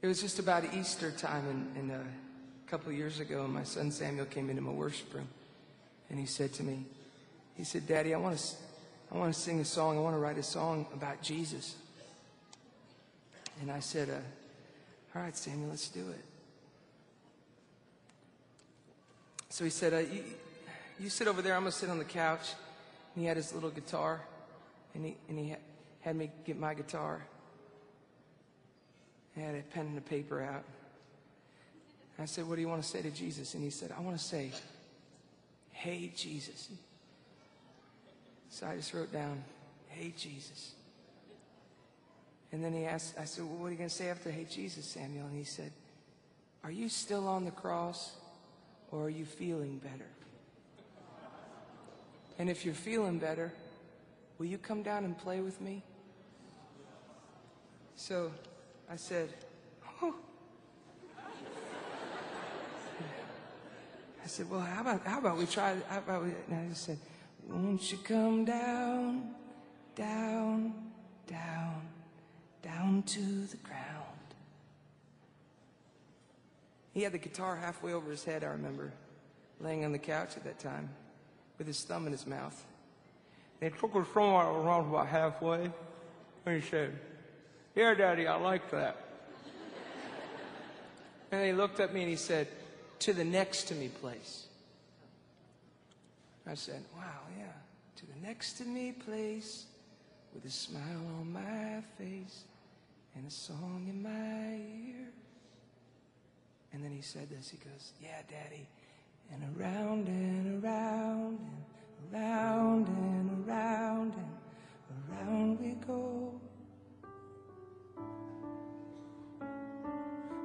It was just about Easter time, and a couple of years ago, my son Samuel came into my worship room, and he said to me, he said, "Daddy, I want to sing a song. I want to write a song about Jesus." And I said, "All right, Samuel, let's do it." So he said, you sit over there. I'm going to sit on the couch. And he had his little guitar, and he had me get my guitar. I had a pen and a paper out. I said, "What do you want to say to Jesus?" And he said, "I want to say, 'Hey, Jesus.'" So I just wrote down, "Hey, Jesus." And then he asked, I said, "Well, what are you going to say after 'Hey, Jesus,' Samuel?" And he said, "Are you still on the cross, or are you feeling better? And if you're feeling better, will you come down and play with me?" So I said, "Oh." I said, "Well, how about we try, and I just said, 'Won't you come down, down, down, down to the ground.'" He had the guitar halfway over his head, I remember, laying on the couch at that time, with his thumb in his mouth. And he took his thumb around about halfway, and he said, "Yeah, Daddy, I like that." And he looked at me and he said, "To the next to me place." I said, "Wow, yeah, to the next to me place, with a smile on my face and a song in my ear." And then he said this, he goes, "Yeah, Daddy, and around and around and around and around and around we go.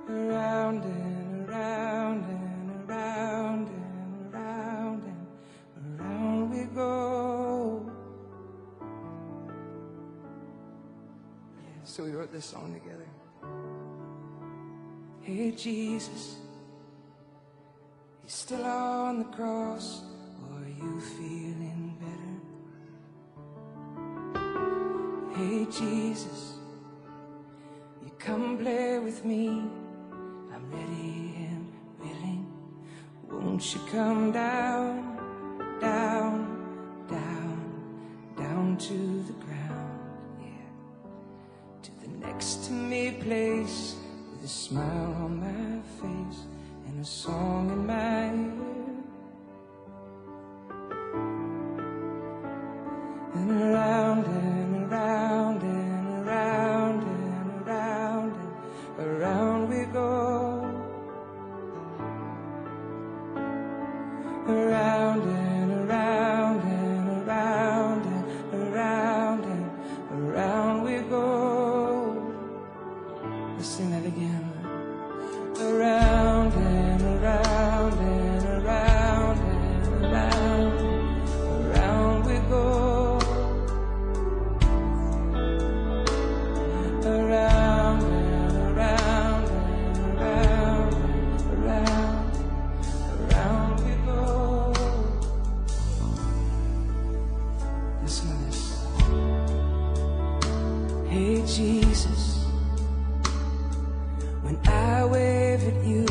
Around and around and around and around and around we go." Yeah, so we wrote this song together. "Hey, Jesus, you still on the cross, or are you feeling better? Hey, Jesus, you come play with me. I'm ready and willing. Won't you come down, down, down, down to the ground, yeah, to the next to me place, with a smile on my face and a song in my ear. And around and around and around and around and around we go. Around and around and around and around and around we go." Let's sing that again. Around and around and around and around, around we go. Around and around and around and around, around we go. Listen to this. Hey, Jesus, when I wave at you,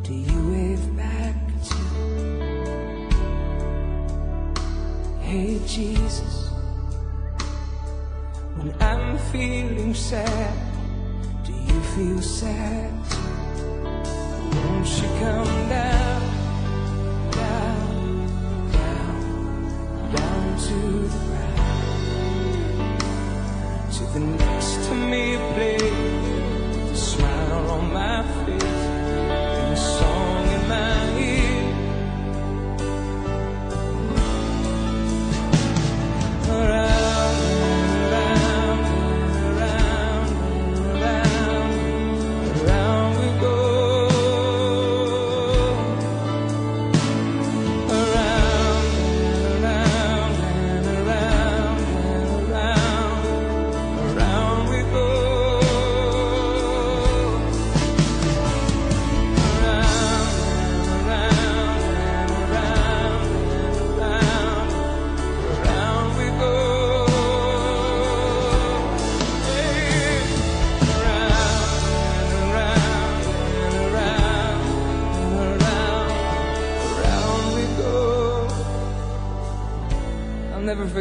do you wave back too? Hey, Jesus, when I'm feeling sad, do you feel sad too? Won't you come down, down, down, down to the ground, to the next to me place, smile on my face and a song in my ear. Around and around and around and around, around we go. Around and around and around and around, around we go. Around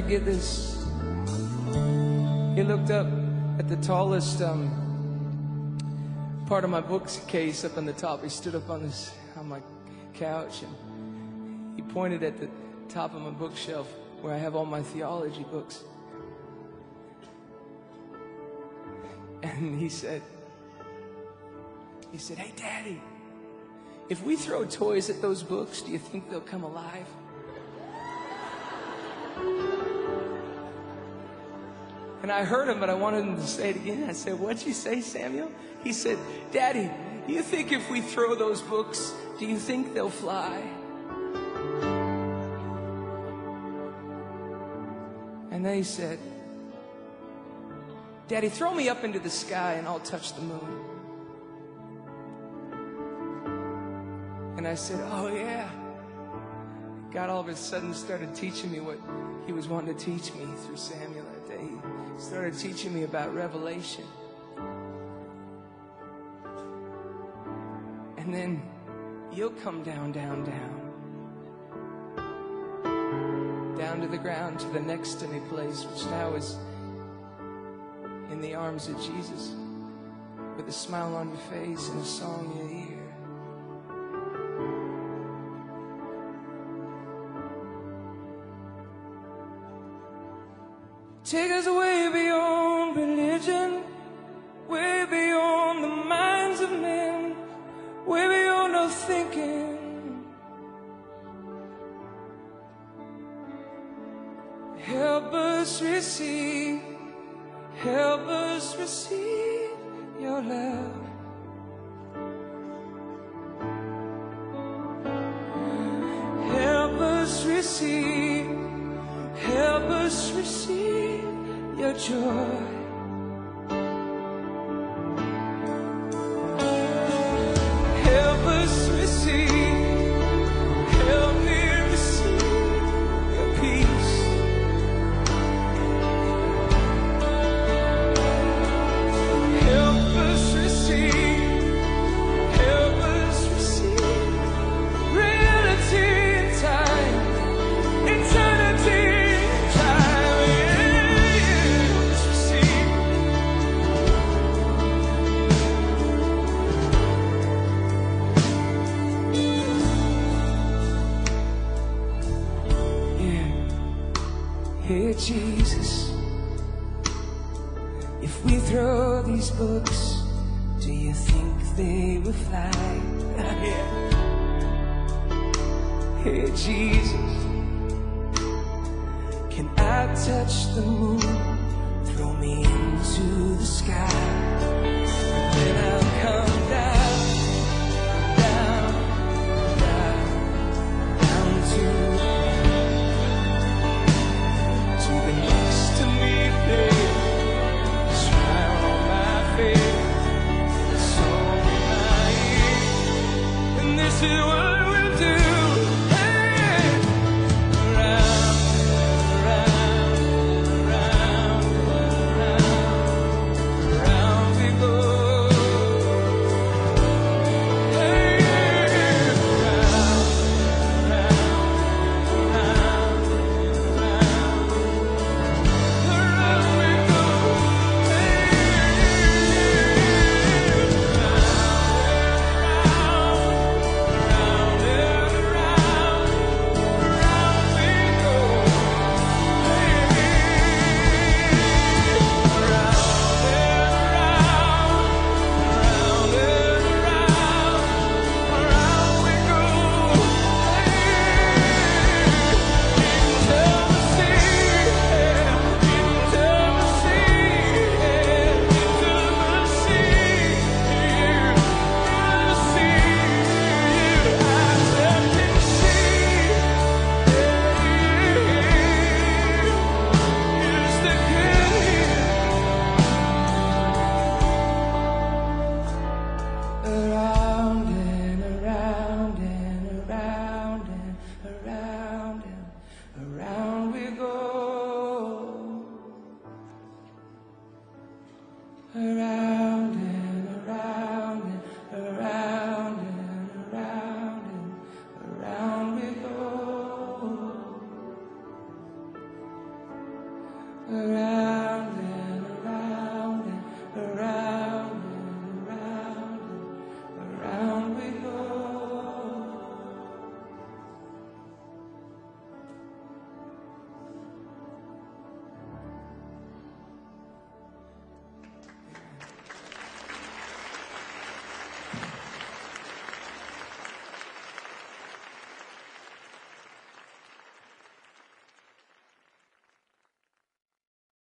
forget this. He looked up at the tallest part of my bookcase up on the top. He stood up on my couch, and he pointed at the top of my bookshelf where I have all my theology books. And he said, "Hey, Daddy, if we throw toys at those books, do you think they'll come alive?" And I heard him, but I wanted him to say it again. I said, "What'd you say, Samuel?" He said, "Daddy, you think if we throw those books, do you think they'll fly?" And then he said, "Daddy, throw me up into the sky and I'll touch the moon." And I said, "Oh yeah." God all of a sudden started teaching me what he was wanting to teach me through Samuel that day. He started teaching me about revelation. And then you'll come down, down, down. Down to the ground, to the next to me place, which now is in the arms of Jesus, with a smile on your face and a song in your ear. Take us way beyond religion, way beyond the minds of men, way beyond our thinking. Help us receive your love. Help us receive your joy. Help us receive, help me receive your peace. Help us receive reality in time, eternity in time. Let's receive. Yeah. Hey, Jesus, if we throw these books, do you think they will fly? Yeah. Hey, Jesus, can I touch the moon? Throw me into the sky, and then I'll come down, down, down, down to the next to me place. Smile on my face, a song in my ear, and this is what we'll do. Hey, around, around, around, around. alive.